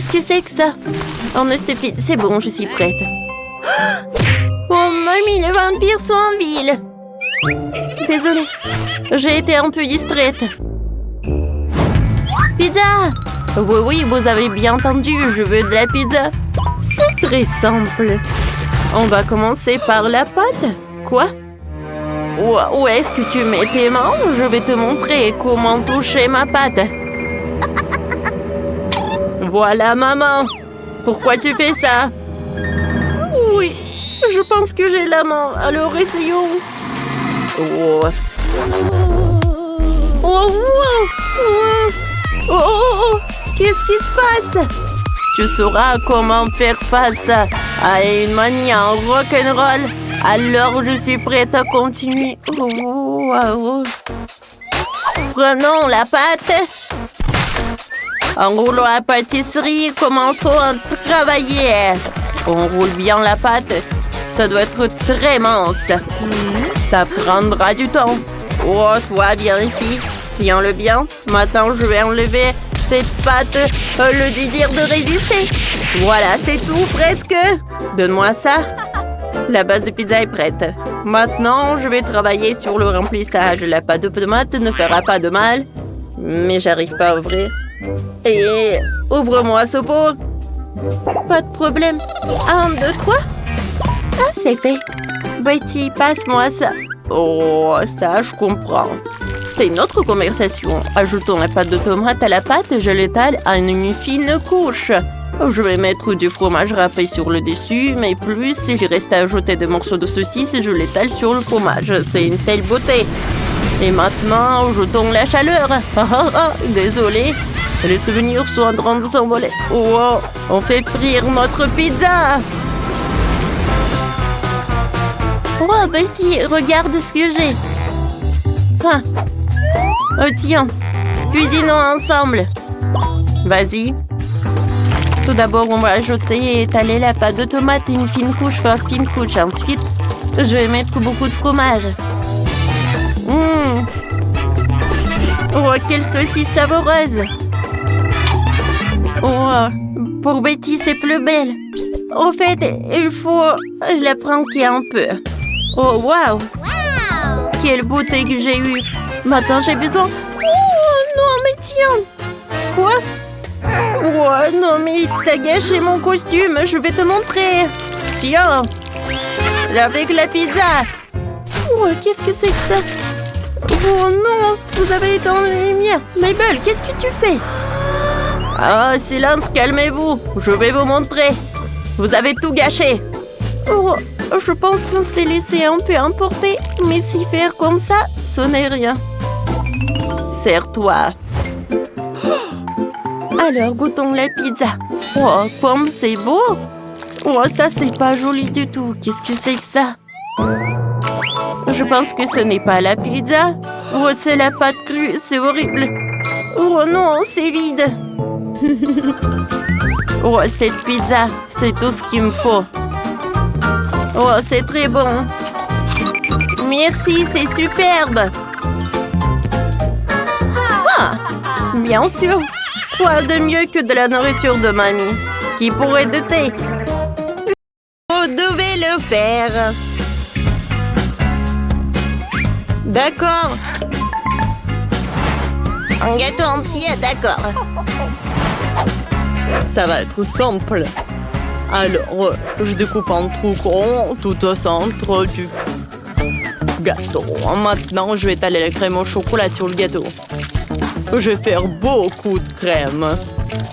qu'est-ce que c'est que ça? Oh non, stupide, c'est bon, je suis prête. Oh mamie, les vampires sont en ville. Désolée, j'ai été un peu distraite. Pizza! Oui, vous avez bien entendu, je veux de la pizza. C'est très simple. On va commencer par la pâte. Quoi? Où est-ce que tu mets tes mains? Je vais te montrer comment toucher ma pâte. Voilà, maman. Pourquoi tu fais ça? Oui, je pense que j'ai la main. Alors, essayons. Oh. Oh, qu'est-ce qui se passe? Tu sauras comment faire face à une manie en rock'n'roll. Alors, je suis prête à continuer. Wow. Prenons la pâte. Enroulons la pâtisserie. Commençons à travailler. On roule bien la pâte. Ça doit être très mince. Ça prendra du temps. Oh, toi, viens ici. Tiens-le bien. Maintenant, je vais enlever cette pâte. Le désir de résister. Voilà, c'est tout, presque. Donne-moi ça. La base de pizza est prête. Maintenant, je vais travailler sur le remplissage. La pâte de tomate ne fera pas de mal. Mais j'arrive pas à ouvrir. Et ouvre-moi ce pot. Pas de problème. 1, 2, 3. Ah, c'est fait. Betty, passe-moi ça. Oh, ça, je comprends. C'est une autre conversation. Ajoutons la pâte de tomate à la pâte et je l'étale en une fine couche. Je vais mettre du fromage râpé sur le dessus, mais plus, il reste à ajouter des morceaux de saucisse et je l'étale sur le fromage. C'est une telle beauté. Et maintenant, ajoutons la chaleur. Désolé. Les souvenirs sont en train de s'envoler. Wow, on fait frire notre pizza. Oh, Betty, regarde ce que j'ai. Ah. Oh, tiens, cuisinons ensemble. Vas-y. Tout d'abord, on va ajouter et étaler la pâte de tomate une fine couche par fine couche. Ensuite, je vais mettre beaucoup de fromage. Oh, quelle saucisse savoureuse. Oh, pour Betty, c'est plus belle. Au fait, il faut la pranker un peu. Oh, waouh! Quelle beauté que j'ai eue. Maintenant, j'ai besoin... Oh, non, mais tiens. Quoi? Oh, non, mais t'as gâché mon costume. Je vais te montrer. Tiens. Avec la pizza. Oh, qu'est-ce que c'est que ça? Oh, non. Vous avez éteint la lumière. Mabel, qu'est-ce que tu fais? Ah, silence, calmez-vous. Je vais vous montrer. Vous avez tout gâché. Oh, je pense qu'on s'est laissé un peu emporter. Mais si faire comme ça, ce n'est rien. Serre-toi. Alors, goûtons la pizza. Oh, comme c'est beau. Oh, ça, c'est pas joli du tout. Qu'est-ce que c'est que ça? Je pense que ce n'est pas la pizza. Oh, c'est la pâte crue. C'est horrible. Oh non, c'est vide. Oh, cette pizza, c'est tout ce qu'il me faut. Oh, c'est très bon. Merci, c'est superbe. Ah, bien sûr. Quoi de mieux que de la nourriture de mamie? Qui pourrait douter? Vous devez le faire. D'accord. Un gâteau entier, d'accord. Ça va être simple. Alors, je découpe en trous ronds tout au centre du gâteau. Maintenant, je vais étaler la crème au chocolat sur le gâteau. Je vais faire beaucoup de crème.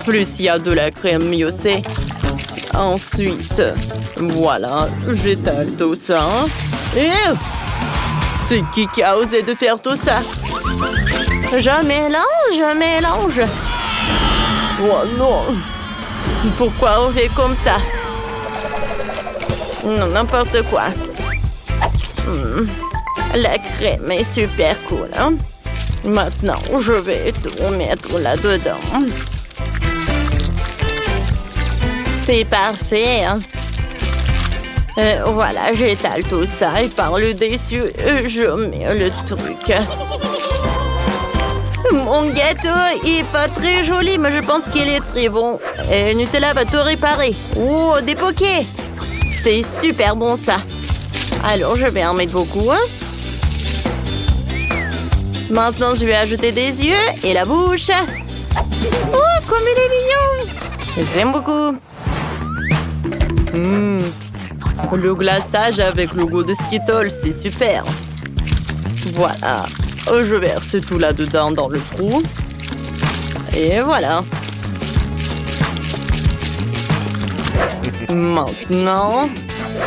Plus il y a de la crème, mieux c'est. Ensuite, voilà, j'étale tout ça. Et c'est qui a osé de faire tout ça? Je mélange. Oh non! Pourquoi on fait comme ça? Non, n'importe quoi. La crème est super cool. Hein? Maintenant, je vais tout mettre là-dedans. C'est parfait. Hein? Voilà, j'étale tout ça et par le dessus, je mets le truc. Mon gâteau est pas très joli, mais je pense qu'il est très bon. Et Nutella va tout réparer. Oh, des pokés! C'est super bon, ça. Alors, je vais en mettre beaucoup, hein. Maintenant, je vais ajouter des yeux et la bouche. Oh, comme il est mignon! J'aime beaucoup. Le glaçage avec le goût de Skittles, c'est super. Voilà. Je verse tout là-dedans dans le trou. Et voilà. Maintenant,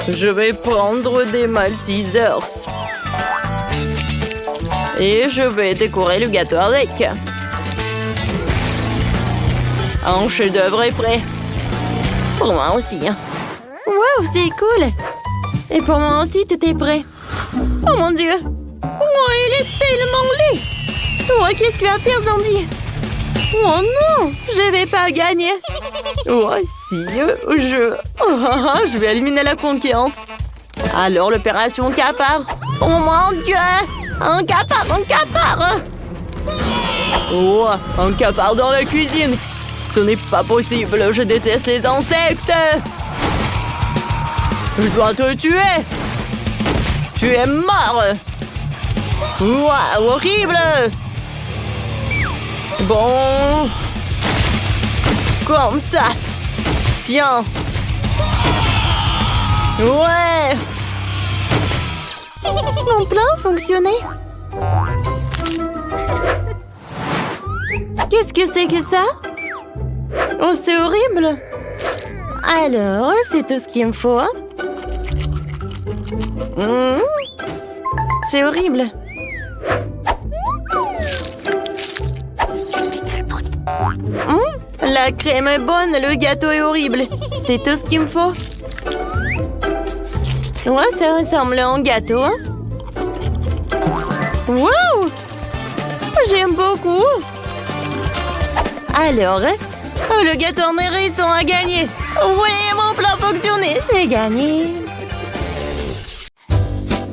je vais prendre des Maltesers. Et je vais décorer le gâteau avec. Un chef-d'œuvre est prêt. Pour moi aussi. Wow, c'est cool. Et pour moi aussi, tout est prêt. Oh mon Dieu. Oh, il est tellement laid. Oh, qu'est-ce que tu vas faire, Sandy? Oh non, je vais pas gagner. Oh si, je vais éliminer la concurrence. Alors, l'opération capard. Oh mon Dieu. Un capard. Oh, un capard dans la cuisine. Ce n'est pas possible, je déteste les insectes. Je dois te tuer. Tu es mort. Waouh, horrible. Bon. Comme ça. Tiens. Ouais. Mon plan fonctionnait. Qu'est-ce que c'est que ça? Oh, c'est horrible. Alors, c'est tout ce qu'il me faut. C'est horrible. La crème est bonne, le gâteau est horrible. C'est tout ce qu'il me faut. Ouais, ça ressemble à un gâteau. Wow! J'aime beaucoup. Alors, le gâteau en hérisson a gagné. Oui, mon plan fonctionnait. J'ai gagné.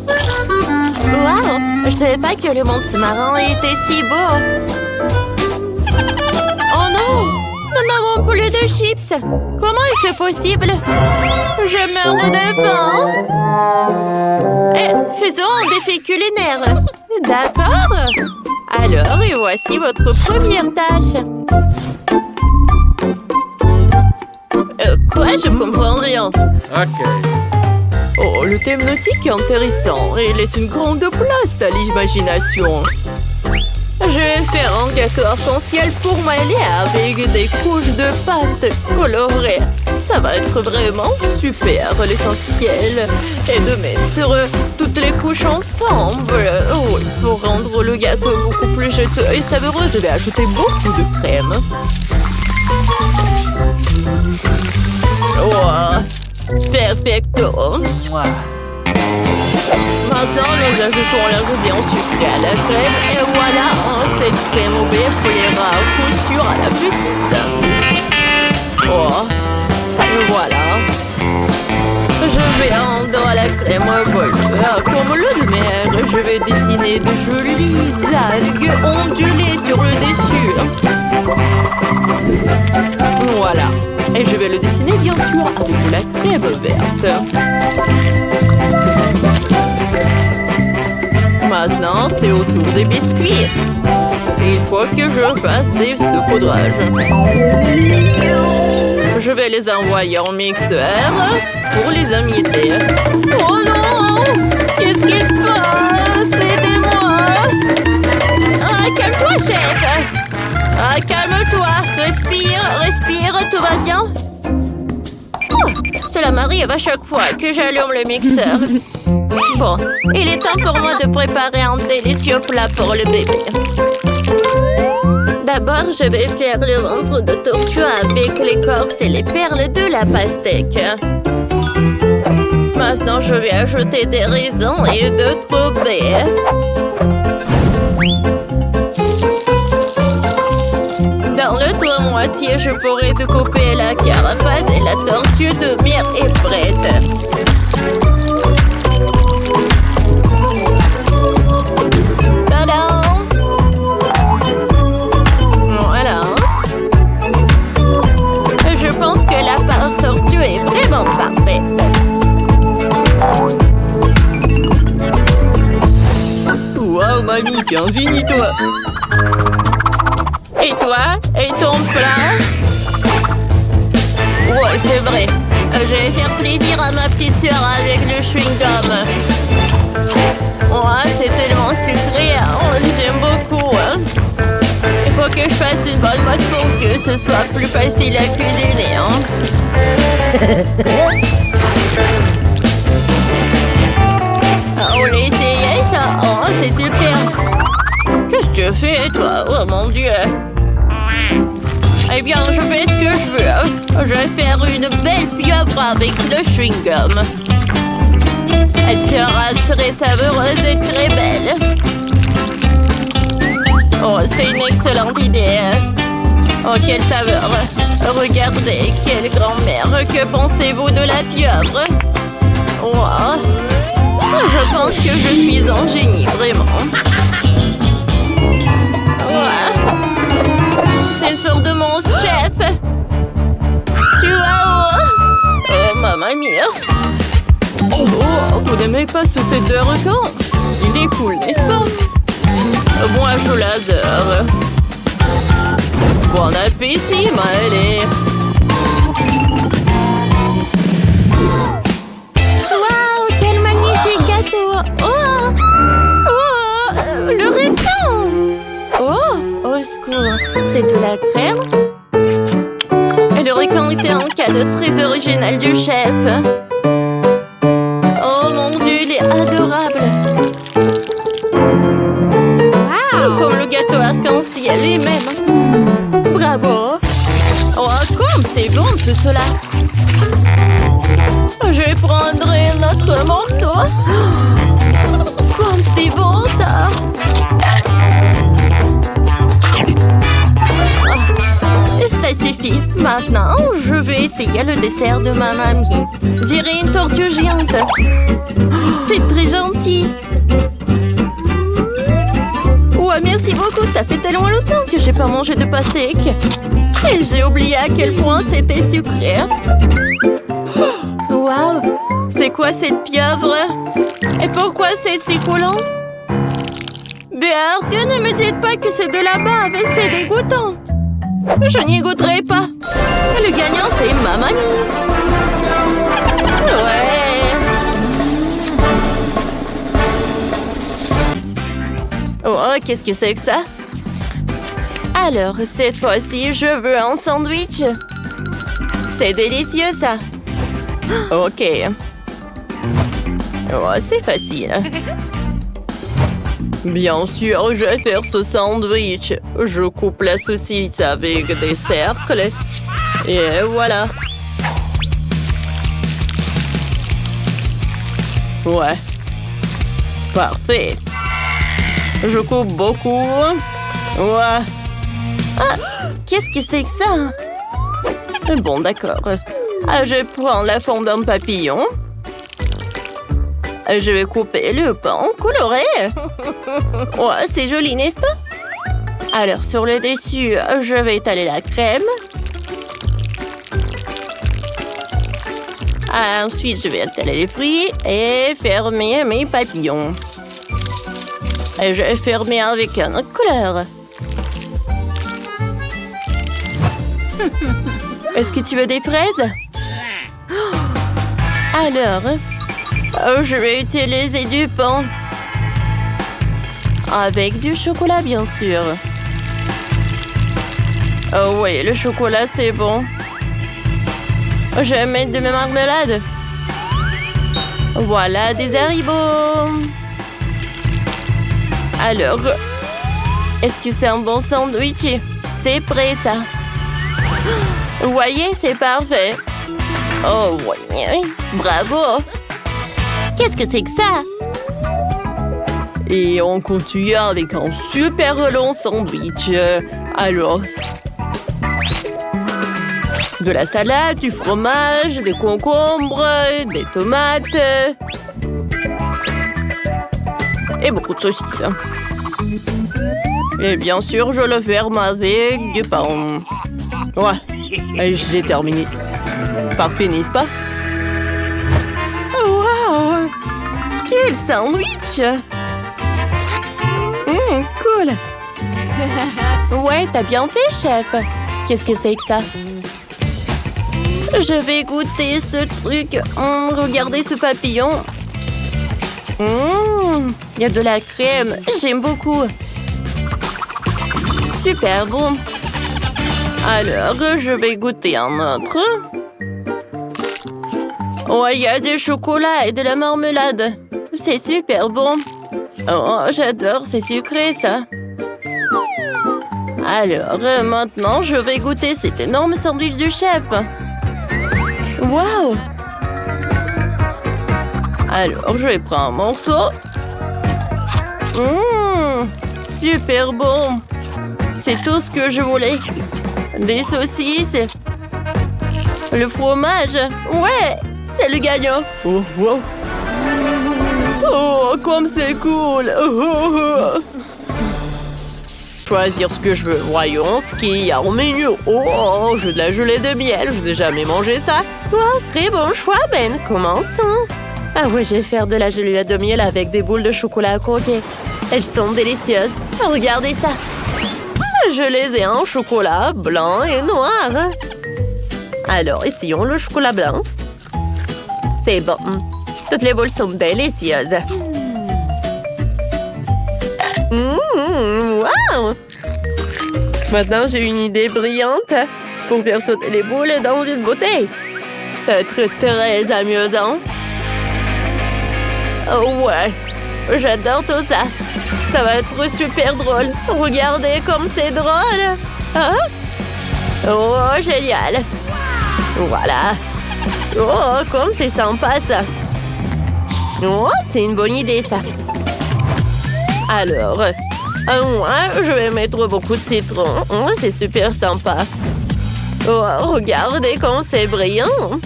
Wow! Je savais pas que le monde sous-marin était si beau. Oh non! Nous n'avons plus de chips. Comment est-ce possible? Je meurs de faim. Faisons un défi culinaire. D'accord. Alors, et voici votre première tâche. Quoi? Je comprends rien. Ok. Oh, le thème nautique est intéressant et laisse une grande place à l'imagination. Je vais faire un gâteau arc-en-ciel pour m'aller avec des couches de pâte colorées. Ça va être vraiment super. L'essentiel est de mettre toutes les couches ensemble. Oui, pour rendre le gâteau beaucoup plus juteux et savoureux, je vais ajouter beaucoup de crème. Wow, perfecto. Maintenant, nous ajoutons l'ingrédient sucré à la crème et voilà, cette crème au beurre plaira à coup sûr à la petite. Oh, voilà. Je vais rendre à la crème comme le de mer. Je vais dessiner de jolies algues ondulées sur le dessus. Voilà. Et je vais le dessiner bien sûr avec de la crème verte. Maintenant, c'est au tour des biscuits. Il faut que je fasse des saupoudrages. Je vais les envoyer en mixeur pour les amiter. Oh non! Qu'est-ce qui se passe? Aidez-moi! Ah, calme-toi, chef! Ah, calme-toi! Respire, tout va bien? Oh, cela m'arrive à chaque fois que j'allume le mixeur. Bon, il est temps pour moi de préparer un délicieux plat pour le bébé. D'abord, je vais faire le ventre de tortue avec l'écorce et les perles de la pastèque. Maintenant, je vais ajouter des raisins et d'autres baies. Dans l'autre moitié, je pourrai découper la carapace et la tortue de bière est prête. Tadam! Voilà. parfait. Wow, mamie, t'es un génie, toi. Et toi? Et ton plat? Ouais, c'est vrai. Je vais faire plaisir à ma petite sœur avec le chewing-gum. Ouais, c'est tellement sucré. Hein. J'aime beaucoup. Hein. Il faut que je fasse une bonne mode pour que ce soit plus facile à cuisiner. Hein. On l'a essayé, ça? Oh, c'est super. Qu'est-ce que tu fais, toi? Oh, mon Dieu. Eh bien, je fais ce que je veux. Je vais faire une belle pieuvre avec le chewing-gum. Elle sera très savoureuse et très belle. Oh, c'est une excellente idée. Oh, quelle saveur. Regardez, quelle grand-mère. Que pensez-vous de la pieuvre? Wow. Je pense que je suis un génie, vraiment. Wow. C'est une sorte de monstre, chef. Tu vois? Oh, mamma mia. Oh, vous n'aimez pas ce tête de requin? Il est cool, n'est-ce pas? Moi, je l'adore. Bon appétit, Maëlle. Waouh, quel magnifique gâteau. Oh, le requin. Oh, au secours. C'est de la crème? Et le requin était un cadeau très original du chef. Oh mon Dieu, il est adorable. Wow. Comme le gâteau arc-en-ciel lui-même. Bravo. Oh, comme c'est bon tout cela. Je vais prendre un autre morceau. Comme c'est bon ça. Ça suffit. Maintenant, je vais essayer le dessert de ma mamie. Je dirais une tortue géante. C'est très gentil. Ouais, merci beaucoup. Ça fait tellement longtemps que j'ai pas mangé de pastèque. Et j'ai oublié à quel point c'était sucré. Waouh! C'est quoi cette pieuvre? Et pourquoi c'est si coulant? Bien, que ne me dites pas que c'est de la bave et c'est dégoûtant. Je n'y goûterai pas. Le gagnant, c'est ma mamie. Ouais. Oh, qu'est-ce que c'est que ça? Alors, cette fois-ci, je veux un sandwich. C'est délicieux, ça. Ok. Oh, c'est facile. Bien sûr, je vais faire ce sandwich. Je coupe la saucisse avec des cercles. Et voilà. Ouais. Parfait. Je coupe beaucoup. Ouais. Ah, qu'est-ce que c'est que ça? Bon, d'accord. Je prends la forme d'un papillon. Je vais couper le pain coloré. Ouais, c'est joli, n'est-ce pas? Alors, sur le dessus, je vais étaler la crème. Ensuite, je vais étaler les fruits et fermer mes papillons. Et je vais fermer avec une autre couleur. Est-ce que tu veux des fraises? Alors, je vais utiliser du pain. Avec du chocolat, bien sûr. Oh oui, le chocolat, c'est bon. Je vais mettre de ma marmelade. Voilà, des haribots. Alors, est-ce que c'est un bon sandwich? C'est prêt, ça. Vous voyez, c'est parfait. Oh oui, bravo. Qu'est-ce que c'est que ça? Et on continue avec un super long sandwich. Alors, de la salade, du fromage, des concombres, des tomates. Et beaucoup de saucisses. Et bien sûr, je le ferme avec du pain. Ouais, et je l'ai terminé. Parfait, n'est-ce pas? Quel sandwich! Cool! Ouais, t'as bien fait, chef! Qu'est-ce que c'est que ça? Je vais goûter ce truc. Regardez ce papillon. Il y a de la crème. J'aime beaucoup. Super bon. Alors, je vais goûter un autre. Oh, il y a du chocolat et de la marmelade. C'est super bon. Oh, j'adore, c'est sucré ça. Alors, maintenant, je vais goûter cet énorme sandwich du chef. Waouh! Alors, je vais prendre un morceau. Super bon. C'est tout ce que je voulais. Des saucisses. Le fromage. Ouais, c'est le gagnant. Oh, wow. Oh, comme c'est cool. Choisir ce que je veux. Voyons ce qu'il y a au menu. Oh, j'ai de la gelée de miel. Je n'ai jamais mangé ça. Wow, très bon choix, Ben. Commençons. Ah ouais, je vais faire de la gelée de miel avec des boules de chocolat à croquer. Elles sont délicieuses. Regardez ça. Je les ai en chocolat blanc et noir. Alors, essayons le chocolat blanc. C'est bon. Toutes les boules sont délicieuses. Wow! Maintenant, j'ai une idée brillante pour faire sauter les boules dans une bouteille. Ça va être très amusant. Oh ouais, j'adore tout ça. Ça va être super drôle. Regardez comme c'est drôle. Hein? Oh, génial. Voilà. Oh, comme c'est sympa ça. Oh, c'est une bonne idée ça. Alors, moi, je vais mettre beaucoup de citron. Oh, c'est super sympa. Oh, regardez comme c'est brillant.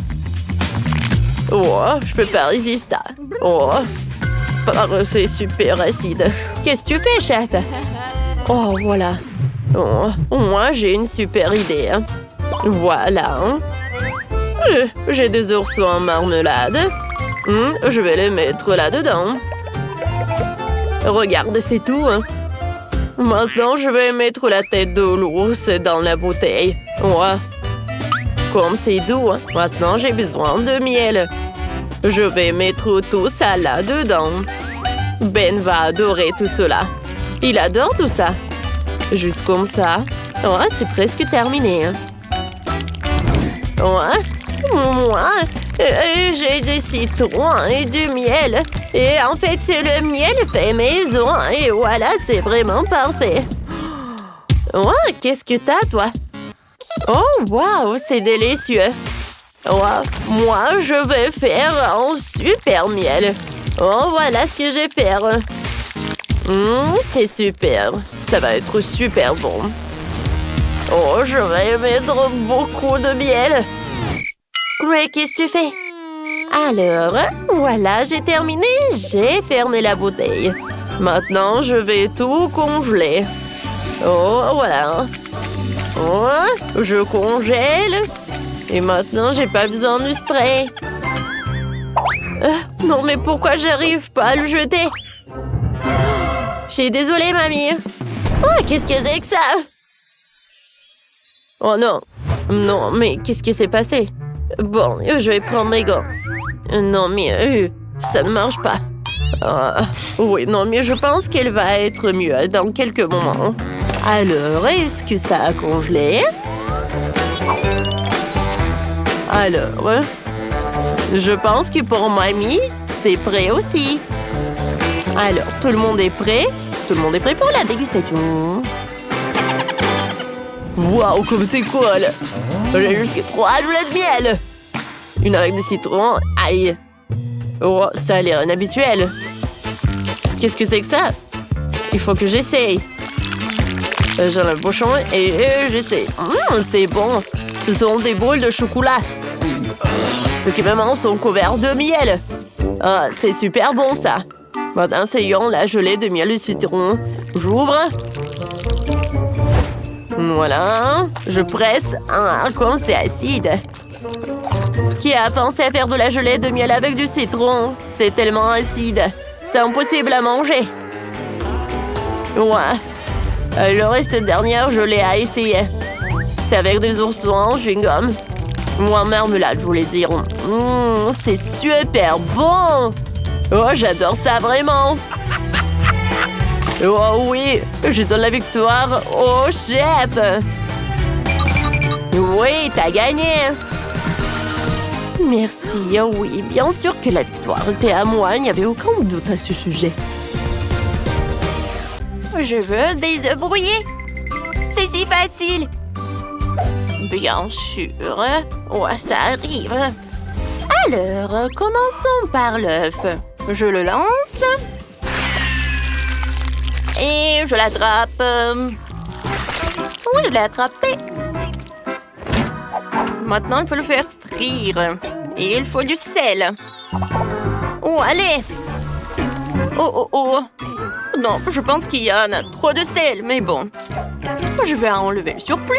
Oh, je peux pas résister. Oh, c'est super acide. Qu'est-ce que tu fais, chef? Oh, voilà. Oh, moi, j'ai une super idée. Voilà. J'ai des oursons en marmelade. Je vais les mettre là-dedans. Regarde, c'est tout. Maintenant, je vais mettre la tête de l'ours dans la bouteille. Ouais. Comme c'est doux. Maintenant, j'ai besoin de miel. Je vais mettre tout ça là-dedans. Ben va adorer tout cela. Il adore tout ça. Juste comme ça. Oh, c'est presque terminé. Ouais. Moi, j'ai des citrons et du miel. Et en fait, le miel fait maison. Et voilà, c'est vraiment parfait. Ouais, qu'est-ce que t'as, toi? Oh, waouh, c'est délicieux. Ouais, moi, je vais faire un super miel. Oh, voilà ce que je vais faire. C'est super. Ça va être super bon. Oh, je vais mettre beaucoup de miel. Greg, qu'est-ce que tu fais? Alors, voilà, j'ai terminé. J'ai fermé la bouteille. Maintenant, je vais tout congeler. Oh, voilà. Oh, je congèle. Et maintenant, j'ai pas besoin du spray. Non, mais pourquoi j'arrive pas à le jeter? Je suis désolée, mamie. Oh, qu'est-ce que c'est que ça? Oh non. Non, mais qu'est-ce qui s'est passé? Bon, je vais prendre mes gants. Non, mais ça ne marche pas. Oui, non, mais je pense qu'elle va être mieux dans quelques moments. Alors, est-ce que ça a congelé? Alors, je pense que pour mamie, c'est prêt aussi. Alors, tout le monde est prêt? Tout le monde est prêt pour la dégustation. Waouh, comme c'est cool! J'ai jusqu'à 3 gelées de miel! Une avec des citrons. Aïe! Oh, ça a l'air inhabituel. Qu'est-ce que c'est que ça? Il faut que j'essaye. J'ai le bouchon et j'essaie. C'est bon! Ce sont des boules de chocolat. Ceux qui vraiment sont couverts de miel. Ah, c'est super bon ça. Maintenant, essayons la gelée de miel de citron. J'ouvre. Voilà. Je presse. Comme c'est acide. Qui a pensé à faire de la gelée de miel avec du citron? C'est tellement acide. C'est impossible à manger. Ouais. Le reste dernière gelée à essayer. C'est avec des oursons en chewing-gum. Ou en marmelade, je voulais dire. C'est super bon. Oh, j'adore ça vraiment. Oh oui, je donne la victoire au chef. Oui, t'as gagné. Merci, oh oui, bien sûr que la victoire était à moi. Il n'y avait aucun doute à ce sujet. Je veux des œufs brouillés. C'est si facile. Bien sûr. Ouais, ça arrive. Alors, commençons par l'œuf. Je le lance. Et je l'attrape. Oui, je l'ai attrapé. Maintenant, il faut le faire frire. Et il faut du sel. Oh, allez. Oh. Non, je pense qu'il y en a trop de sel, mais bon. Je vais enlever le surplus.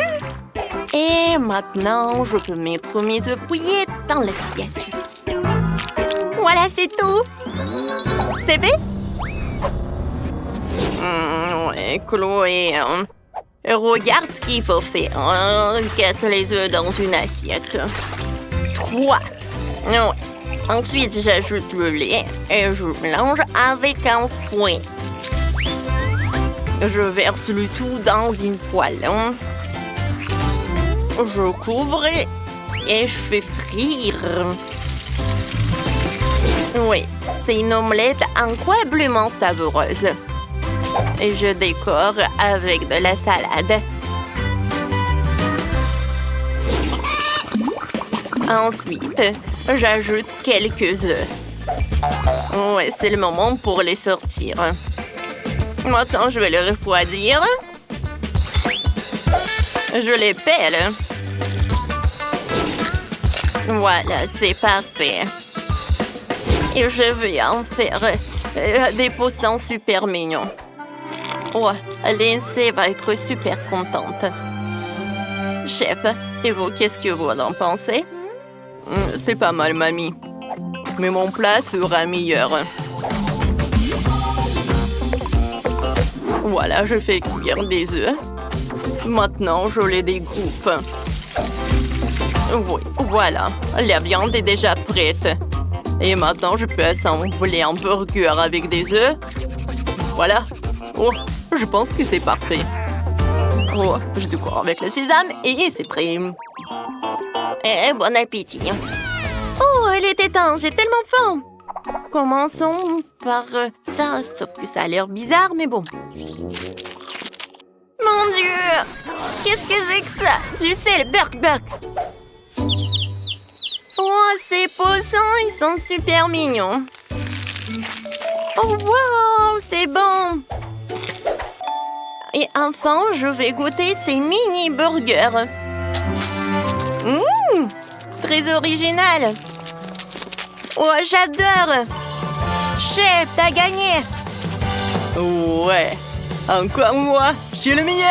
Et maintenant, je peux mettre mes œufs brouillés dans l'assiette. Voilà, c'est tout. C'est fait? Ouais, Chloé. Regarde ce qu'il faut faire. Casse les œufs dans une assiette. 3. Ouais. Ensuite, j'ajoute le lait et je mélange avec un fouet. Je verse le tout dans une poêle. Je couvre et je fais frire. Oui, c'est une omelette incroyablement savoureuse. Et je décore avec de la salade. Ensuite, j'ajoute quelques œufs. Ouais, c'est le moment pour les sortir. Maintenant, je vais les refroidir. Je les pèle. Voilà, c'est parfait. Et je vais en faire des poissons super mignons. Ouais, Lindsay va être super contente. Chef, et vous, qu'est-ce que vous en pensez? C'est pas mal, mamie. Mais mon plat sera meilleur. Voilà, je fais cuire des œufs. Maintenant, je les découpe. Oui, voilà. La viande est déjà prête. Et maintenant, je peux assembler un burger avec des œufs. Voilà. Oh, je pense que c'est parfait. Oh, je décore avec le sésame et c'est prêt. Et bon appétit. Oh, il était temps, j'ai tellement faim. Commençons par ça, sauf que ça a l'air bizarre, mais bon. Mon Dieu! Qu'est-ce que c'est que ça? Du sel, burk. Oh, ces poissons, ils sont super mignons. Oh, wow, c'est bon. Et enfin, je vais goûter ces mini-burgers. Très original. Oh, j'adore. Chef, t'as gagné. Ouais, encore moi, je suis le meilleur.